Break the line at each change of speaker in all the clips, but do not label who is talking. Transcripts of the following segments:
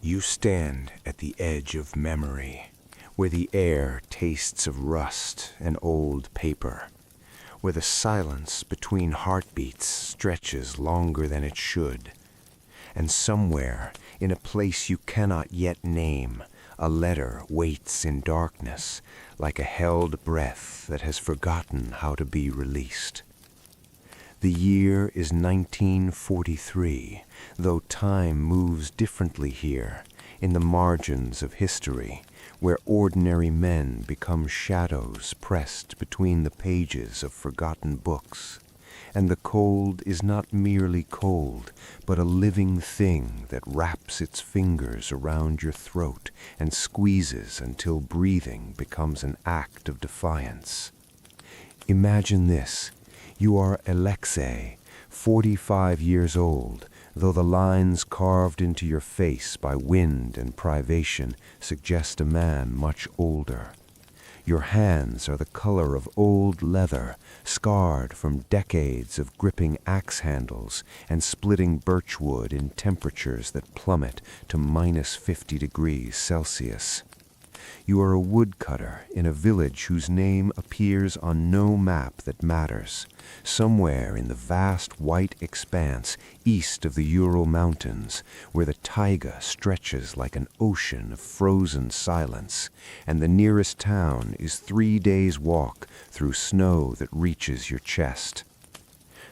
You stand at the edge of memory, where the air tastes of rust and old paper, where the silence between heartbeats stretches longer than it should, and somewhere, in a place you cannot yet name, a letter waits in darkness, like a held breath that has forgotten how to be released. The year is 1943, though time moves differently here, in the margins of history, where ordinary men become shadows pressed between the pages of forgotten books. And the cold is not merely cold, but a living thing that wraps its fingers around your throat and squeezes until breathing becomes an act of defiance. Imagine this. You are Alexei, 45 years old, though the lines carved into your face by wind and privation suggest a man much older. Your hands are the color of old leather, scarred from decades of gripping axe handles and splitting birchwood in temperatures that plummet to minus 50 degrees Celsius. You are a woodcutter in a village whose name appears on no map that matters, somewhere in the vast white expanse east of the Ural Mountains, where the taiga stretches like an ocean of frozen silence, and the nearest town is 3 days' walk through snow that reaches your chest.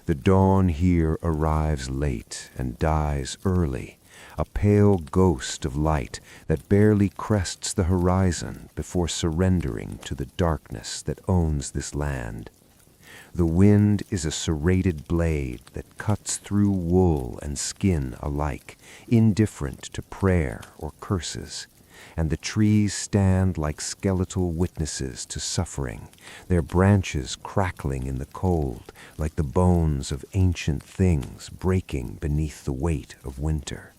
The dawn here arrives late and dies early, a pale ghost of light that barely crests the horizon before surrendering to the darkness that owns this land. The wind is a serrated blade that cuts through wool and skin alike, indifferent to prayer or curses, and the trees stand like skeletal witnesses to suffering, their branches crackling in the cold like the bones of ancient things breaking beneath the weight of winter.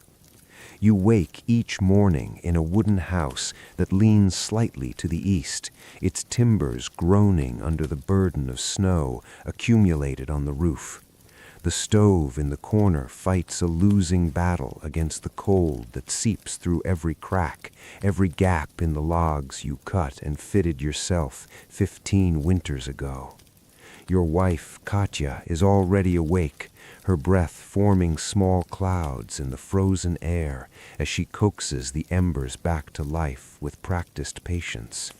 You wake each morning in a wooden house that leans slightly to the east, its timbers groaning under the burden of snow accumulated on the roof. The stove in the corner fights a losing battle against the cold that seeps through every crack, every gap in the logs you cut and fitted yourself 15 winters ago. Your wife, Katya, is already awake, her breath forming small clouds in the frozen air as she coaxes the embers back to life with practiced patience.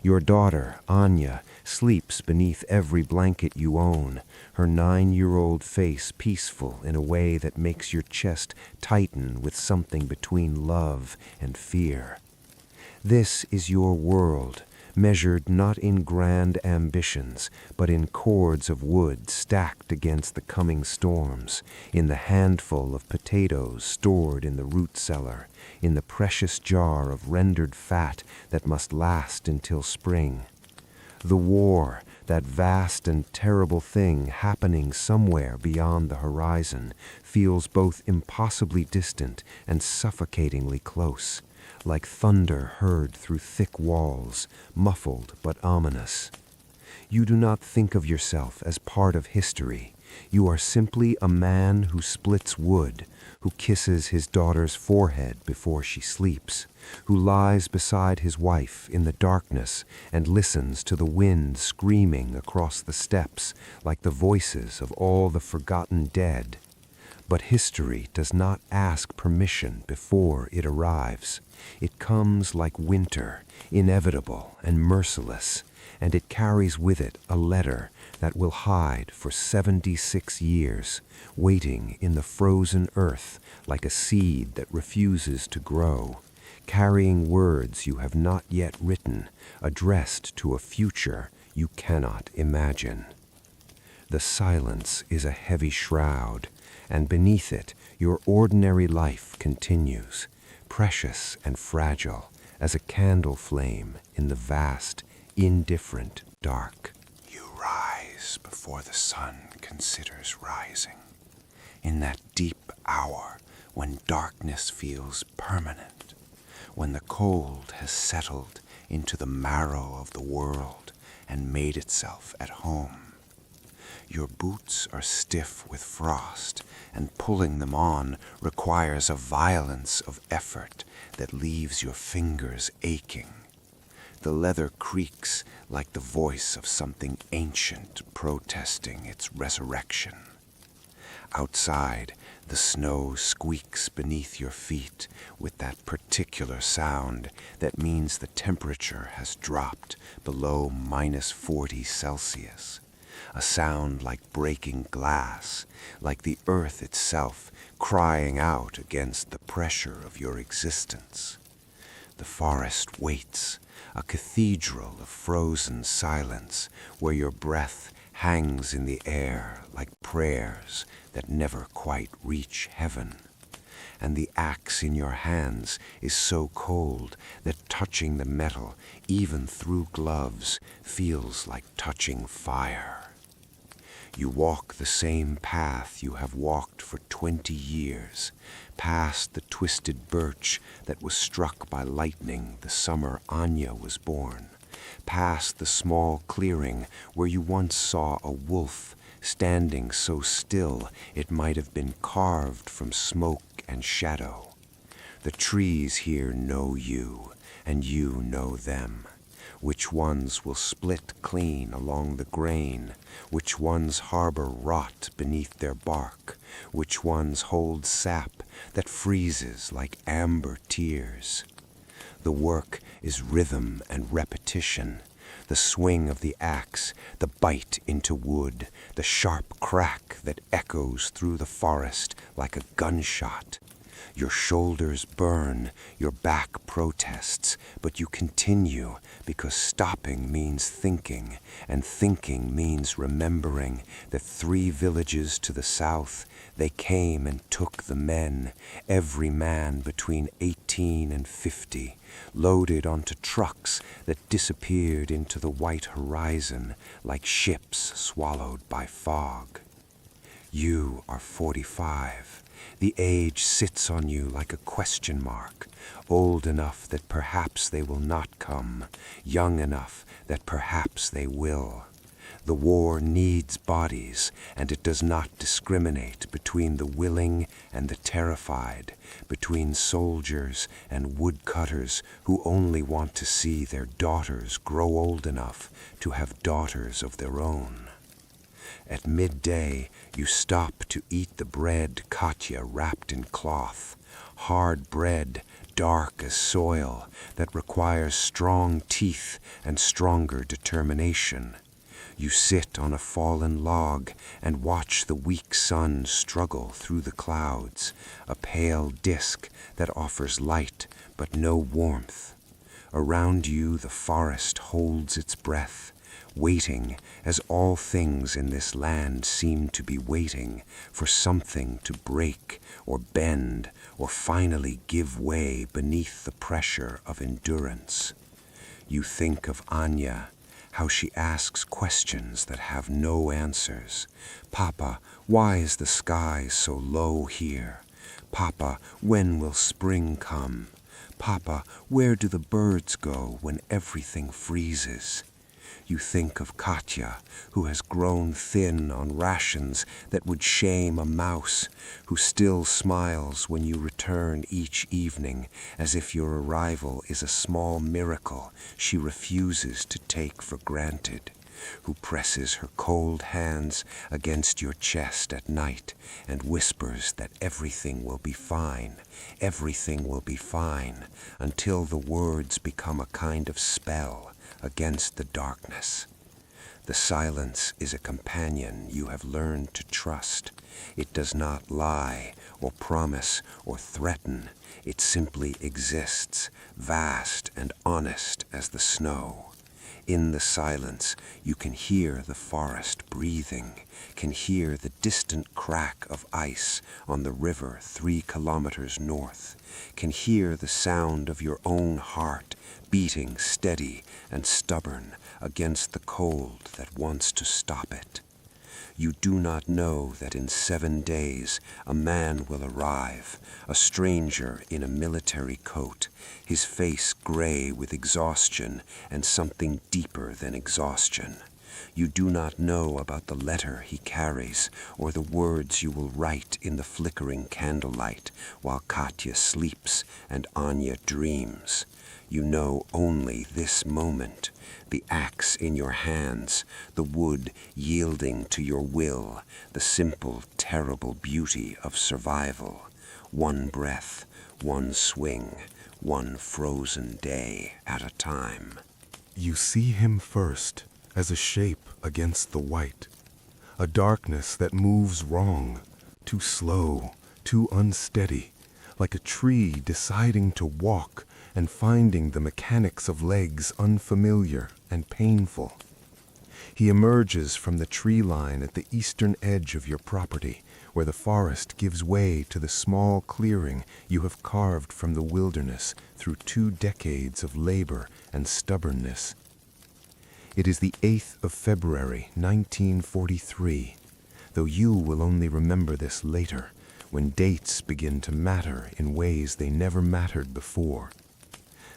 Your daughter, Anya, sleeps beneath every blanket you own, her 9-year-old face peaceful in a way that makes your chest tighten with something between love and fear. This is your world, measured not in grand ambitions, but in cords of wood stacked against the coming storms, in the handful of potatoes stored in the root cellar, in the precious jar of rendered fat that must last until spring. The war, that vast and terrible thing happening somewhere beyond the horizon, feels both impossibly distant and suffocatingly close, like thunder heard through thick walls, muffled but ominous. You do not think of yourself as part of history. You are simply a man who splits wood, who kisses his daughter's forehead before she sleeps, who lies beside his wife in the darkness and listens to the wind screaming across the steppes like the voices of all the forgotten dead. But history does not ask permission before it arrives. It comes like winter, inevitable and merciless, and it carries with it a letter that will hide for 76 years, waiting in the frozen earth like a seed that refuses to grow, carrying words you have not yet written, addressed to a future you cannot imagine. The silence is a heavy shroud, and beneath it your ordinary life continues, precious and fragile as a candle flame in the vast, indifferent dark. You rise before the sun considers rising, in that deep hour when darkness feels permanent, when the cold has settled into the marrow of the world and made itself at home. Your boots are stiff with frost, and pulling them on requires a violence of effort that leaves your fingers aching. The leather creaks like the voice of something ancient protesting its resurrection. Outside, the snow squeaks beneath your feet with that particular sound that means the temperature has dropped below -40°C. A sound like breaking glass, like the earth itself crying out against the pressure of your existence. The forest waits, a cathedral of frozen silence where your breath hangs in the air like prayers that never quite reach heaven. And the axe in your hands is so cold that touching the metal, even through gloves, feels like touching fire. You walk the same path you have walked for 20 years, past the twisted birch that was struck by lightning the summer Anya was born, past the small clearing where you once saw a wolf standing so still it might have been carved from smoke and shadow. The trees here know you, and you know them. Which ones will split clean along the grain, which ones harbor rot beneath their bark, which ones hold sap that freezes like amber tears. The work is rhythm and repetition, the swing of the axe, the bite into wood, the sharp crack that echoes through the forest like a gunshot. Your shoulders burn, your back protests, but you continue because stopping means thinking, and thinking means remembering that 3 villages to the south they came and took the men, every man between 18 and 50, loaded onto trucks that disappeared into the white horizon like ships swallowed by fog. You are 45. The age sits on you like a question mark, old enough that perhaps they will not come, young enough that perhaps they will. The war needs bodies, and it does not discriminate between the willing and the terrified, between soldiers and woodcutters who only want to see their daughters grow old enough to have daughters of their own. At midday, you stop to eat the bread Katya wrapped in cloth, hard bread, dark as soil, that requires strong teeth and stronger determination. You sit on a fallen log and watch the weak sun struggle through the clouds, a pale disk that offers light but no warmth. Around you the forest holds its breath, waiting, as all things in this land seem to be waiting, for something to break or bend or finally give way beneath the pressure of endurance. You think of Anya, how she asks questions that have no answers. Papa, why is the sky so low here? Papa, when will spring come? Papa, where do the birds go when everything freezes? You think of Katya, who has grown thin on rations that would shame a mouse, who still smiles when you return each evening as if your arrival is a small miracle she refuses to take for granted, who presses her cold hands against your chest at night and whispers that everything will be fine, until the words become a kind of spell against the darkness. The silence is a companion you have learned to trust. It does not lie or promise or threaten. It simply exists, vast and honest as the snow. In the silence, you can hear the forest breathing, can hear the distant crack of ice on the river 3 kilometers north, can hear the sound of your own heart beating steady and stubborn against the cold that wants to stop it. You do not know that in 7 days a man will arrive, a stranger in a military coat, his face gray with exhaustion and something deeper than exhaustion.
You do not know about the letter he carries, or the words you will write in the flickering candlelight while Katya sleeps and Anya dreams. You know only this moment, the axe in your hands, the wood yielding to your will, the simple, terrible beauty of survival. One breath, one swing, one frozen day at a time.
You see him first as a shape against the white, a darkness that moves wrong, too slow, too unsteady, like a tree deciding to walk and finding the mechanics of legs unfamiliar and painful. He emerges from the tree line at the eastern edge of your property, where the forest gives way to the small clearing you have carved from the wilderness through 2 decades of labor and stubbornness. It is the 8th of February, 1943, though you will only remember this later, when dates begin to matter in ways they never mattered before.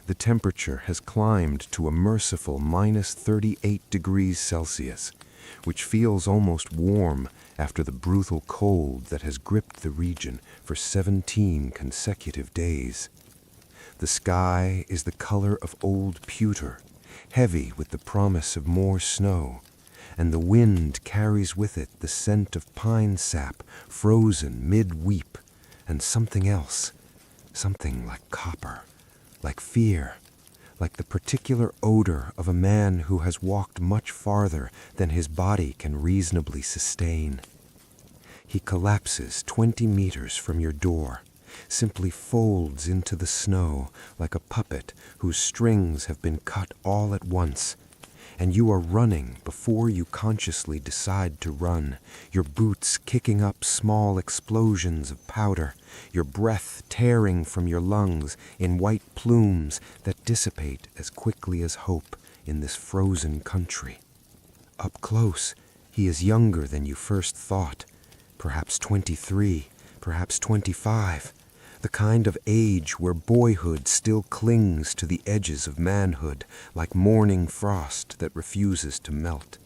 The temperature has climbed to a merciful minus 38 degrees Celsius, which feels almost warm after the brutal cold that has gripped the region for 17 consecutive days. The sky is the color of old pewter, heavy with the promise of more snow, and the wind carries with it the scent of pine sap frozen mid-weep, and something else, something like copper, like fear, like the particular odor of a man who has walked much farther than his body can reasonably sustain. He collapses 20 meters from your door, simply folds into the snow like a puppet whose strings have been cut all at once, and you are running before you consciously decide to run, your boots kicking up small explosions of powder, your breath tearing from your lungs in white plumes that dissipate as quickly as hope in this frozen country. Up close, he is younger than you first thought, perhaps 23, perhaps 25, the kind of age where boyhood still clings to the edges of manhood like morning frost that refuses to melt.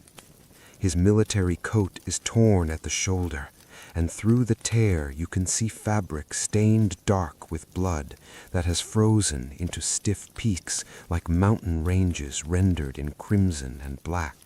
His military coat is torn at the shoulder, and through the tear you can see fabric stained dark with blood that has frozen into stiff peaks like mountain ranges rendered in crimson and black.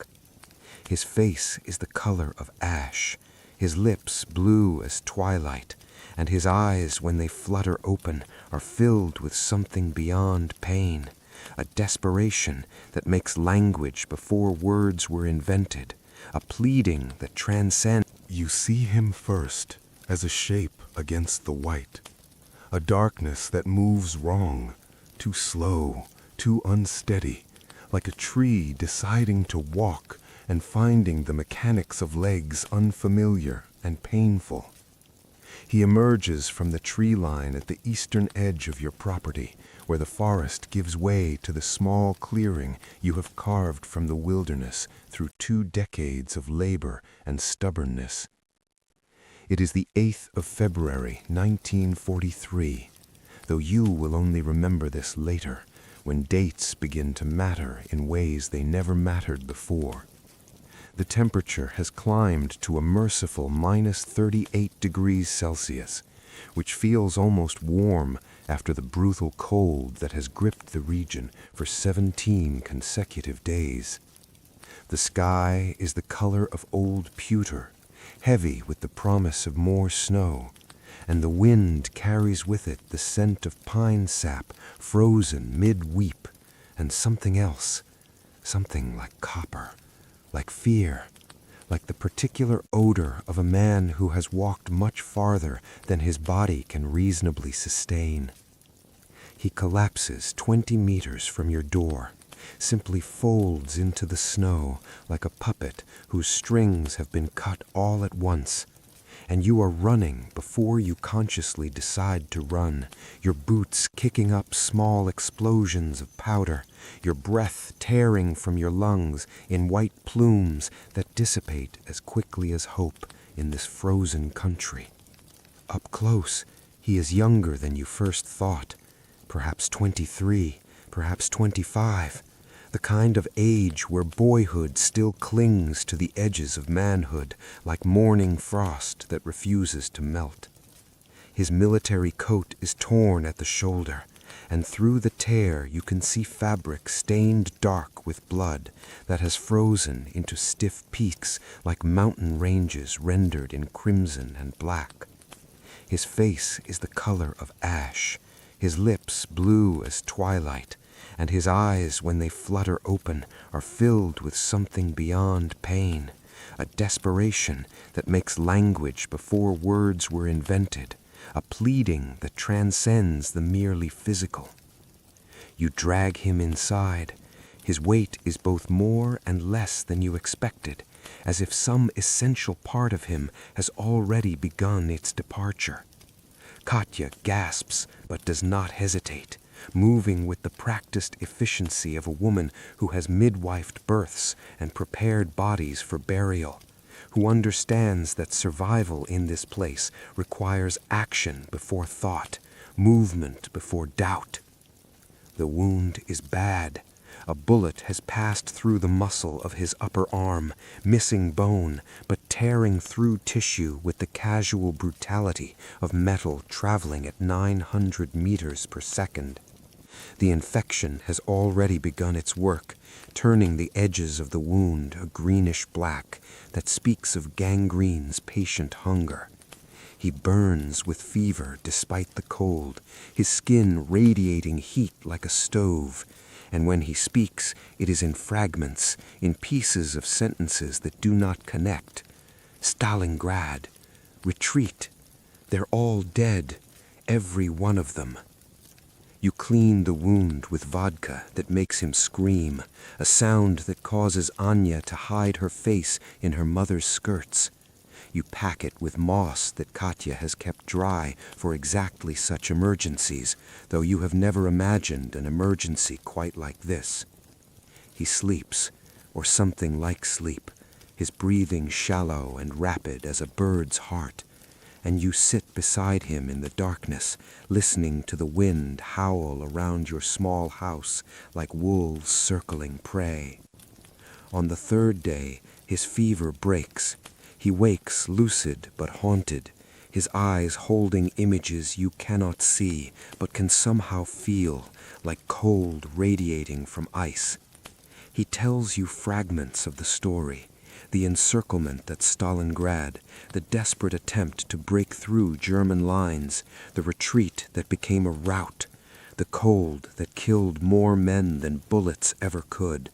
His face is the color of ash, his lips blue as twilight, and his eyes, when they flutter open, are filled with something beyond pain, a desperation that makes language before words were invented, a pleading that transcends. You see him first as a shape against the white, a darkness that moves wrong, too slow, too unsteady, like a tree deciding to walk and finding the mechanics of legs unfamiliar and painful. He emerges from the tree line at the eastern edge of your property, where the forest gives way to the small clearing you have carved from the wilderness through 2 decades of labor and stubbornness. It is the 8th of February, 1943, though you will only remember this later, when dates begin to matter in ways they never mattered before. The temperature has climbed to a merciful minus 38 degrees Celsius, which feels almost warm after the brutal cold that has gripped the region for 17 consecutive days. The sky is the color of old pewter, heavy with the promise of more snow, and the wind carries with it the scent of pine sap frozen mid-weep, and something else, something like copper, like fear, like the particular odor of a man who has walked much farther than his body can reasonably sustain. He collapses 20 meters from your door, simply folds into the snow like a puppet whose strings have been cut all at once, and you are running before you consciously decide to run, your boots kicking up small explosions of powder, your breath tearing from your lungs in white plumes that dissipate as quickly as hope in this frozen country. Up close, he is younger than you first thought, perhaps 23, perhaps 25,
The kind of age where boyhood still clings to the edges of manhood like morning frost that refuses to melt. His military coat is torn at the shoulder, and through the tear you can see fabric stained dark with blood that has frozen into stiff peaks like mountain ranges rendered in crimson and black. His face is the color of ash, his lips blue as twilight, and his eyes, when they flutter open, are filled with something beyond pain, a desperation that makes language before words were invented, a pleading that transcends the merely physical. You drag him inside. His weight is both more and less than you expected, as if some essential part of him has already begun its departure. Katya gasps but does not hesitate, moving with the practiced efficiency of a woman who has midwifed births and prepared bodies for burial, who understands that survival in this place requires action before thought, movement before doubt. The wound is bad. A bullet has passed through the muscle of his upper arm, missing bone, but tearing through tissue with the casual brutality of metal traveling at 900 meters per second. The infection has already begun its work, turning the edges of the wound a greenish black that speaks of gangrene's patient hunger. He burns with fever despite the cold, his skin radiating heat like a stove, and when he speaks, it is in fragments, in pieces of sentences that do not connect. Stalingrad, retreat, they're all dead, every one of them. You clean the wound with vodka that makes him scream, a sound that causes Anya to hide her face in her mother's skirts. You pack it with moss that Katya has kept dry for exactly such emergencies, though you have never imagined an emergency quite like this. He sleeps, or something like sleep, his breathing shallow and rapid as a bird's heart, and you sit beside him in the darkness, listening to the wind howl around your small house like wolves circling prey. On the third day, his fever breaks. He wakes lucid but haunted, his eyes holding images you cannot see but can somehow feel, like cold radiating from ice. He tells you fragments of the story, the encirclement at Stalingrad, the desperate attempt to break through German lines, the retreat that became a rout, the cold that killed more men than bullets ever could.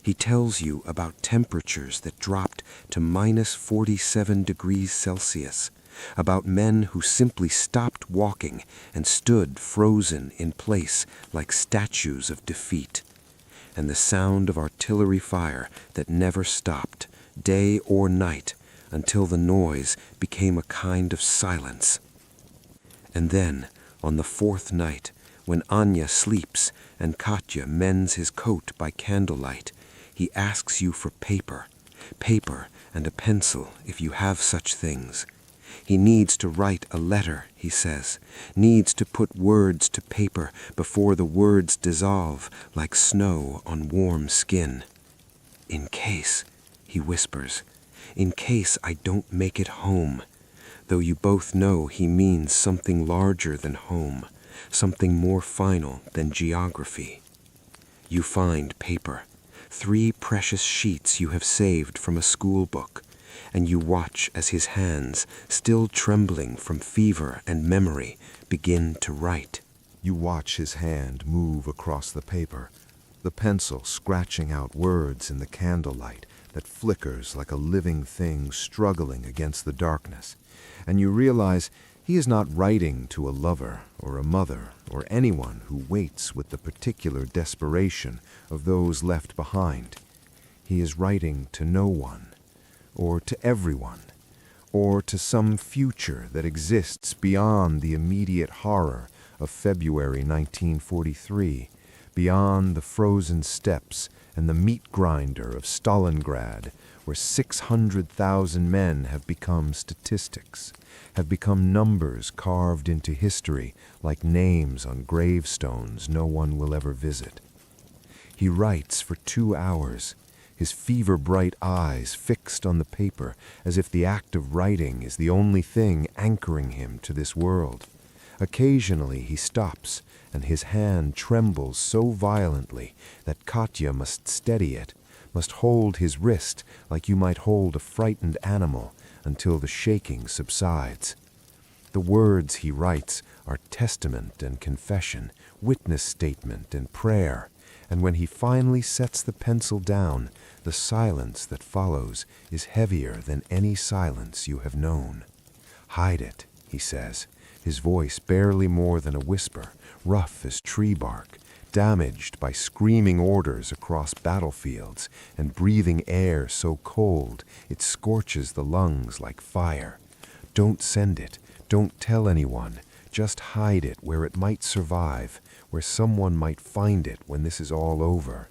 He tells you about temperatures that dropped to minus 47 degrees Celsius, about men who simply stopped walking and stood frozen in place like statues of defeat, and the sound of artillery fire that never stopped, day or night, until the noise became a kind of silence. And then, on the fourth night, when Anya sleeps and Katya mends his coat by candlelight, he asks you for paper and a pencil if you have such things. He needs to write a letter, he says, needs to put words to paper before the words dissolve like snow on warm skin. In case, he whispers, in case I don't make it home, though you both know he means something larger than home, something more final than geography. You find paper. 3 precious sheets you have saved from a school book, and you watch as his hands, still trembling from fever and memory, begin to write.
You watch his hand move across the paper, the pencil scratching out words in the candlelight that flickers like a living thing struggling against the darkness, and you realize he is not writing to a lover or a mother or anyone who waits with the particular desperation of those left behind. He is writing to no one, or to everyone, or to some future that exists beyond the immediate horror of February 1943, beyond the frozen steppes and the meat grinder of Stalingrad, where 600,000 men have become statistics, have become numbers carved into history like names on gravestones no one will ever visit.
He writes for 2 hours, his fever-bright eyes fixed on the paper as if the act of writing is the only thing anchoring him to this world. Occasionally he stops, and his hand trembles so violently that Katya must steady it, must hold his wrist like you might hold a frightened animal until the shaking subsides. The words he writes are testament and confession, witness statement and prayer, and when he finally sets the pencil down, the silence that follows is heavier than any silence you have known. "Hide it," he says, his voice barely more than a whisper, rough as tree bark, damaged by screaming orders across battlefields and breathing air so cold it scorches the lungs like fire. Don't send it. Don't tell anyone. Just hide it where it might survive, where someone might find it when this is all over.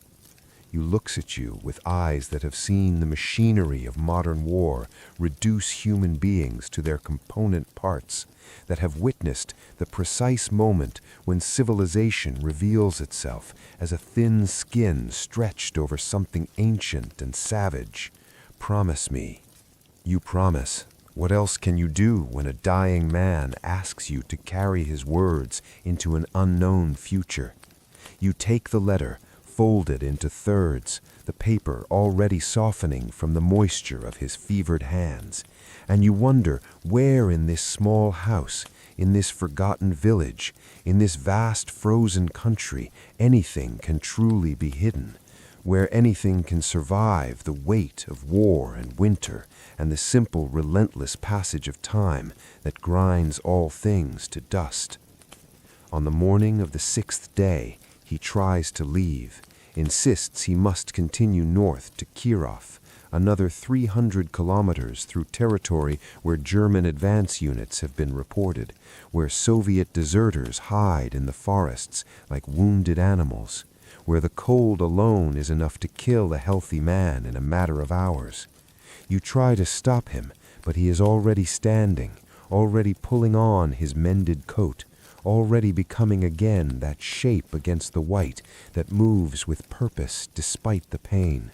He looks at you with eyes that have seen the machinery of modern war reduce human beings to their component parts, that have witnessed the precise moment when civilization reveals itself as a thin skin stretched over something ancient and savage. Promise me. You promise. What else can you do when a dying man asks you to carry his words into an unknown future? You take the letter, fold it into thirds, the paper already softening from the moisture of his fevered hands, and you wonder where in this small house, in this forgotten village, in this vast frozen country, anything can truly be hidden, where anything can survive the weight of war and winter and the simple, relentless passage of time that grinds all things to dust. On the morning of the 6th day, he tries to leave, insists he must continue north to Kirov, another 300 kilometers through territory where German advance units have been reported, where Soviet deserters hide in the forests like wounded animals, where the cold alone is enough to kill a healthy man in a matter of hours. You try to stop him, but he is already standing, already pulling on his mended coat, already becoming again that shape against the white that moves with purpose despite the pain.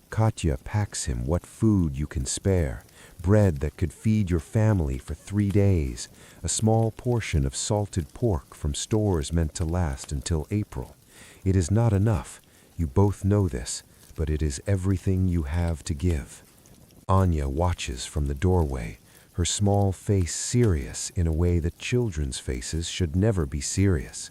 Katya packs him what food you can spare, bread that could feed your family for 3 days, a small portion of salted pork from stores meant to last until April. It is not enough, you both know this, but it is everything you have to give. Anya watches from the doorway, her small face serious in a way that children's faces should never be serious,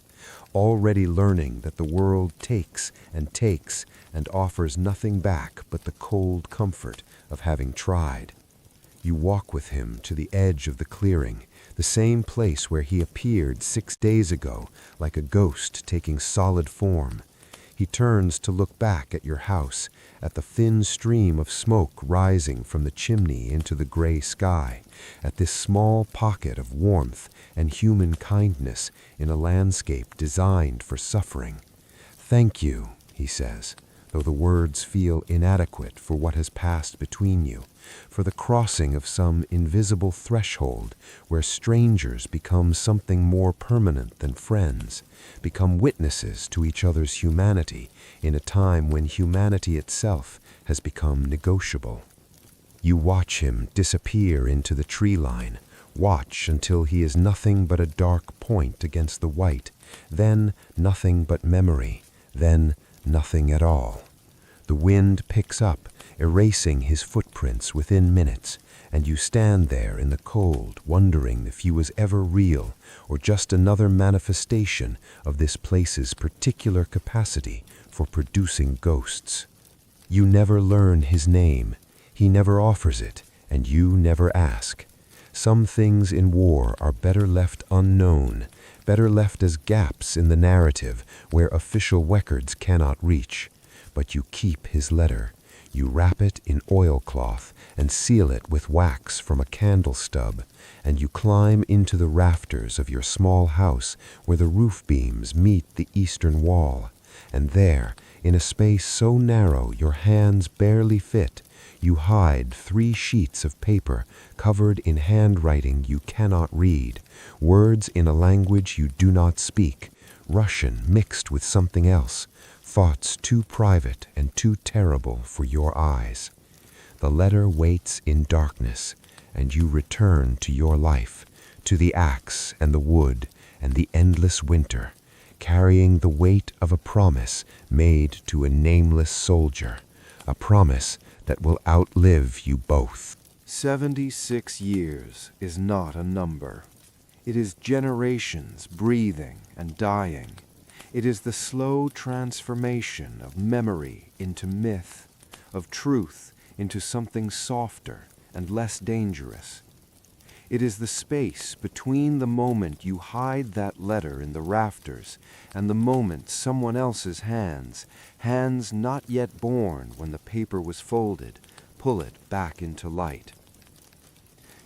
already learning that the world takes and offers nothing back but the cold comfort of having tried. You walk with him to the edge of the clearing, the same place where he appeared 6 days ago, like a ghost taking solid form. He turns to look back at your house, at the thin stream of smoke rising from the chimney into the gray sky, at this small pocket of warmth and human kindness in a landscape designed for suffering. "Thank you," he says, though the words feel inadequate for what has passed between you, for the crossing of some invisible threshold where strangers become something more permanent than friends, become witnesses to each other's humanity in a time when humanity itself has become negotiable. You watch him disappear into the tree line, watch until he is nothing but a dark point against the white, then nothing but memory, then nothing at all. The wind picks up, erasing his footprints within minutes, and you stand there in the cold, wondering if he was ever real or just another manifestation of this place's particular capacity for producing ghosts. You never learn his name, he never offers it, and you never ask. Some things in war are better left unknown, better left as gaps in the narrative where official records cannot reach. But you keep his letter. You wrap it in oilcloth and seal it with wax from a candle stub, and you climb into the rafters of your small house where the roof beams meet the eastern wall. And there, in a space so narrow your hands barely fit, you hide 3 sheets of paper covered in handwriting you cannot read, words in a language you do not speak, Russian mixed with something else, thoughts too private and too terrible for your eyes. The letter waits in darkness, and you return to your life, to the axe and the wood and the endless winter, carrying the weight of a promise made to a nameless soldier, a promise that will outlive you both.
76 years is not a number. It is generations breathing and dying. It is the slow transformation of memory into myth, of truth into something softer and less dangerous. It is the space between the moment you hide that letter in the rafters and the moment someone else's hands, hands not yet born when the paper was folded, pull it back into light.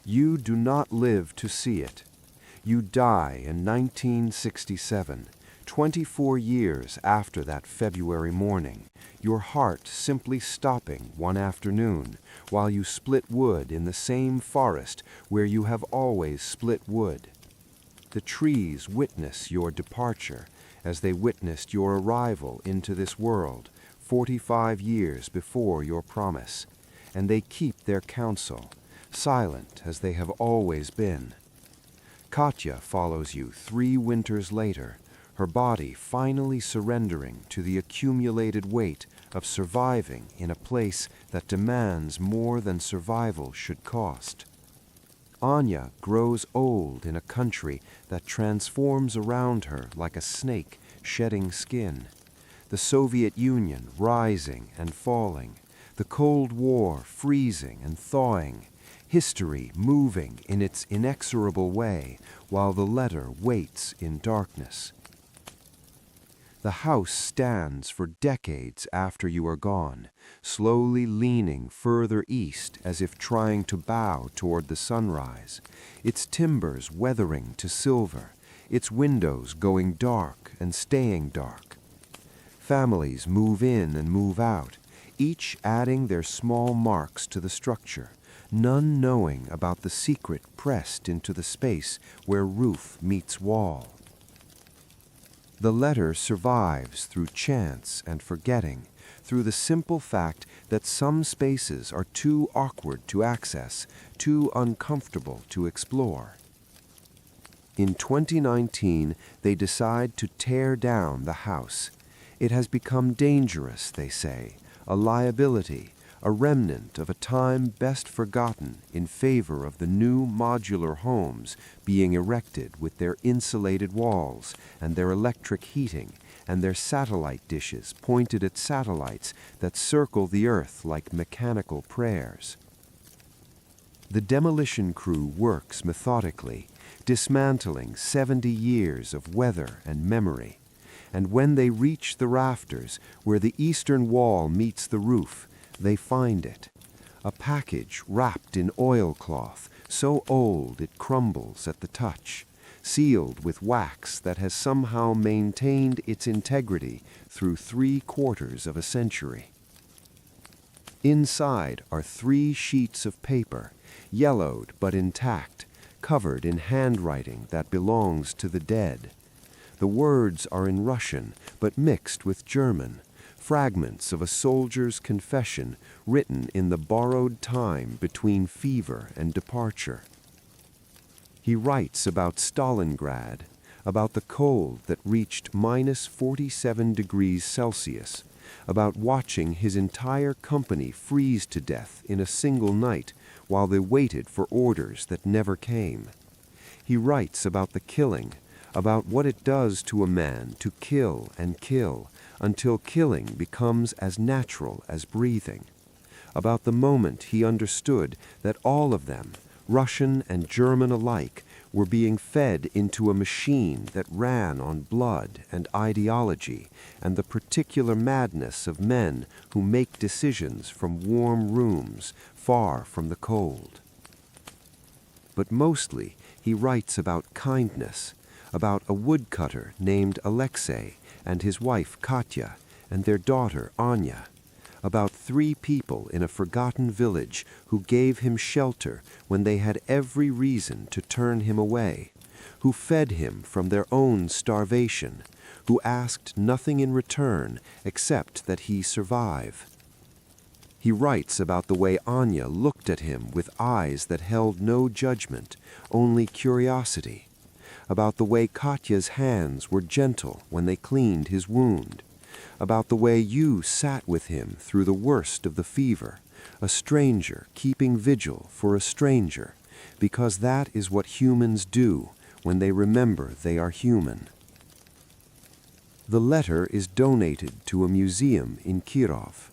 You do not live to see it. You die in 1967, 24 years after that February morning, your heart simply stopping one afternoon while you split wood in the same forest where you have always split wood. The trees witness your departure as they witnessed your arrival into this world 45 years before your promise, and they keep their counsel, silent as they have always been. Katya follows you 3 winters later, her body finally surrendering to the accumulated weight of surviving in a place that demands more than survival should cost. Anya grows old in a country that transforms around her like a snake shedding skin. The Soviet Union rising and falling, the Cold War freezing and thawing, history moving in its inexorable way while the letter waits in darkness. The house stands for decades after you are gone, slowly leaning further east as if trying to bow toward the sunrise, its timbers weathering to silver, its windows going dark and staying dark. Families move in and move out, each adding their small marks to the structure, none knowing about the secret pressed into the space where roof meets wall. The letter survives through chance and forgetting, through the simple fact that some spaces are too awkward to access, too uncomfortable to explore. In 2019, they decide to tear down the house. It has become dangerous, they say, a liability, a remnant of a time best forgotten in favor of the new modular homes being erected with their insulated walls and their electric heating and their satellite dishes pointed at satellites that circle the earth like mechanical prayers. The demolition crew works methodically, dismantling 70 years of weather and memory, and when they reach the rafters where the eastern wall meets the roof, they find it, a package wrapped in oilcloth, so old it crumbles at the touch, sealed with wax that has somehow maintained its integrity through 3/4 of a century. Inside are 3 sheets of paper, yellowed but intact, covered in handwriting that belongs to the dead. The words are in Russian, but mixed with German, fragments of a soldier's confession written in the borrowed time between fever and departure. He writes about Stalingrad, about the cold that reached -47 degrees Celsius, about watching his entire company freeze to death in a single night while they waited for orders that never came. He writes about the killing, about what it does to a man to kill and kill until killing becomes as natural as breathing, about the moment he understood that all of them, Russian and German alike, were being fed into a machine that ran on blood and ideology and the particular madness of men who make decisions from warm rooms far from the cold. But mostly he writes about kindness, about a woodcutter named Alexei and his wife Katya and their daughter Anya, about 3 people in a forgotten village who gave him shelter when they had every reason to turn him away,
who fed him from their own starvation, who asked nothing in return except that he survive. He writes about the way Anya looked at him with eyes that held no judgment, only curiosity, about the way Katya's hands were gentle when they cleaned his wound, about the way you sat with him through the worst of the fever, a stranger keeping vigil for a stranger, because that is what humans do when they remember they are human. The letter is donated to a museum in Kirov.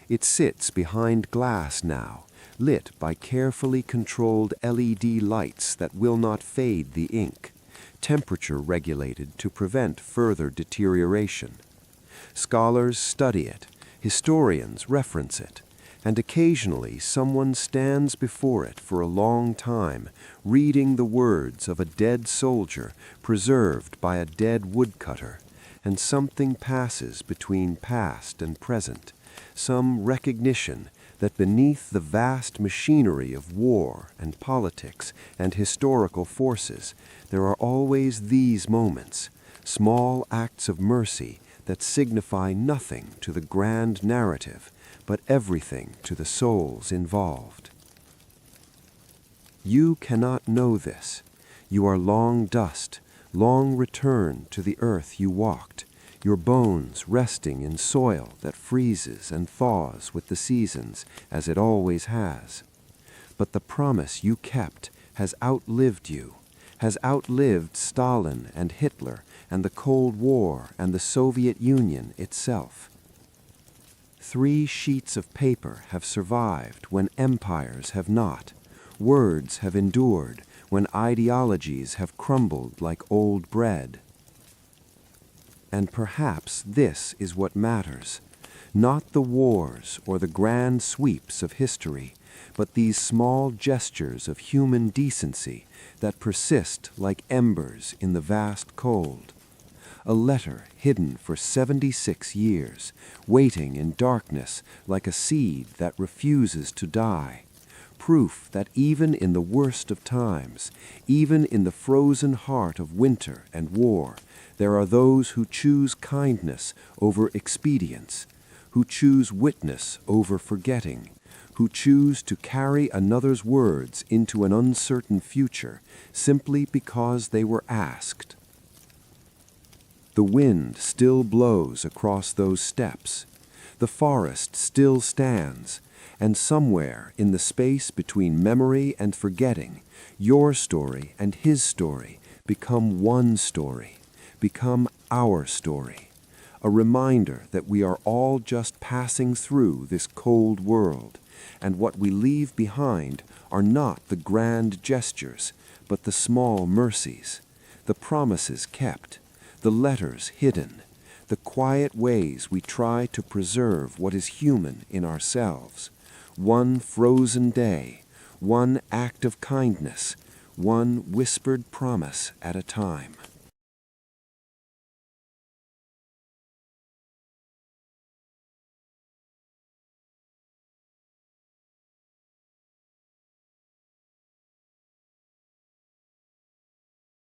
It sits behind glass now, lit by carefully controlled LED lights that will not fade the ink, temperature regulated to prevent further deterioration. Scholars study it, historians reference it, and occasionally someone stands before it for a long time, reading the words of a dead soldier preserved by a dead woodcutter, and something passes between past and present, some recognition that beneath the vast machinery of war and politics and historical forces, there are always these moments, small acts of mercy that signify nothing to the grand narrative, but everything to the souls involved. You cannot know this. You are long dust, long returned to the earth you walked, your bones resting in soil that freezes and thaws with the seasons, as it always has. But the promise you kept has outlived you, has outlived Stalin and Hitler and the Cold War and the Soviet Union itself. 3 sheets of paper have survived when empires have not. Words have endured when ideologies have crumbled like old bread. And perhaps this is what matters, not the wars or the grand sweeps of history, but these small gestures of human decency that persist like embers in the vast cold. A letter hidden for 76 years, waiting in darkness like a seed that refuses to die. Proof that even in the worst of times, even in the frozen heart of winter and war, there are those who choose kindness over expedience, who choose witness over forgetting, who choose to carry another's words into an uncertain future simply because they were asked. The wind still blows across those steppes. The forest still stands, and somewhere in the space between memory and forgetting, your story and his story become one story, become our story, a reminder that we are all just passing through this cold world, and what we leave behind are not the grand gestures, but the small mercies, the promises kept, the letters hidden, the quiet ways we try to preserve what is human in ourselves, one frozen day, one act of kindness, one whispered promise at a time.